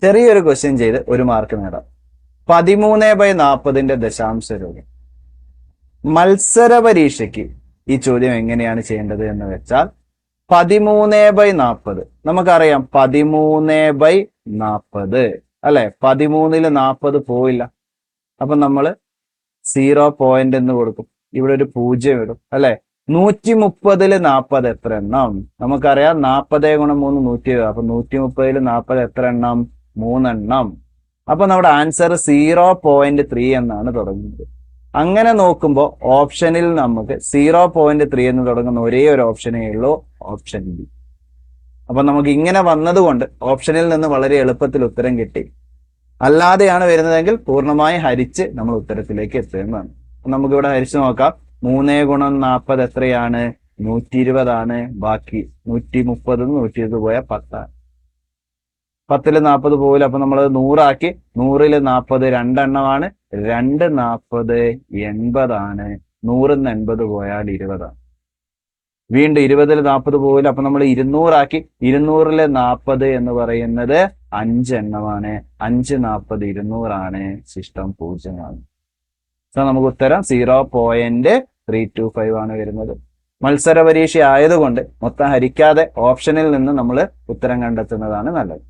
ചെറിയൊരു ക്വസ്റ്റ്യൻ ചെയ്ത് 1 മാർക്ക് നേടാം. 13/40 ദശാംശ രൂപം. മത്സര പരീക്ഷയ്ക്ക് ഈ ചോദ്യം എങ്ങനെയാണ് ചെയ്യേണ്ടത് എന്ന് വെച്ചാൽ 13/40 നമുക്കറിയാം 13/40 അല്ലെ, 13-ല് 40 പോയില്ല. അപ്പൊ നമ്മൾ 0 പോയിന്റ് എന്ന് കൊടുക്കും, ഇവിടെ ഒരു 0 ഇടും അല്ലെ. 130-ല് 40 എത്ര എണ്ണം? നമുക്കറിയാം 40 × 3 120. അപ്പൊ 130-ല് 40 എത്ര എണ്ണം? 3 എണ്ണം. അപ്പൊ നമ്മുടെ ആൻസർ 0.3 എന്നാണ് തുടങ്ങുന്നത്. അങ്ങനെ നോക്കുമ്പോൾ ഓപ്ഷനിൽ നമുക്ക് 0.3 എന്ന് തുടങ്ങുന്ന ഒരേ ഒരു ഓപ്ഷനേ ഉള്ളൂ, ഓപ്ഷൻ ബി. അപ്പൊ നമുക്ക് ഇങ്ങനെ വന്നതുകൊണ്ട് ഓപ്ഷനിൽ നിന്ന് വളരെ എളുപ്പത്തിൽ ഉത്തരം കിട്ടി. അല്ലാതെയാണ് വരുന്നതെങ്കിൽ പൂർണ്ണമായി ഹരിച്ച് നമ്മൾ ഉത്തരത്തിലേക്ക് എത്തുന്നതാണ്. നമുക്കിവിടെ ഹരിച്ച് നോക്കാം. 3 × 40 എത്രയാണ്? 120 ആണ്. ബാക്കി 130 120 പോയാൽ 10. 10-ല് 40 പോകില്ല. അപ്പൊ നമ്മൾ 100 ആക്കി. 100-ല് 40 രണ്ടെണ്ണമാണ്. 2 40 80 ആണ്. 100-ന്ന് 80 പോയാൽ 20 ആണ്. വീണ്ടും 20-ല് 40 പോകില്ല. അപ്പൊ നമ്മൾ 200 ആക്കി. 200-ല് 40 എന്ന് പറയുന്നത് 5 എണ്ണമാണ്. 5 40 200 ആണ്. ശിഷ്ടം 0 ആണ്. സോ നമുക്ക് ഉത്തരം 0.325 ആണ് വരുന്നത്. മത്സര പരീക്ഷ ആയതുകൊണ്ട് മൊത്തം ഹരിക്കാതെ ഓപ്ഷനിൽ നിന്ന് നമ്മൾ ഉത്തരം കണ്ടെത്തുന്നതാണ് നല്ലത്.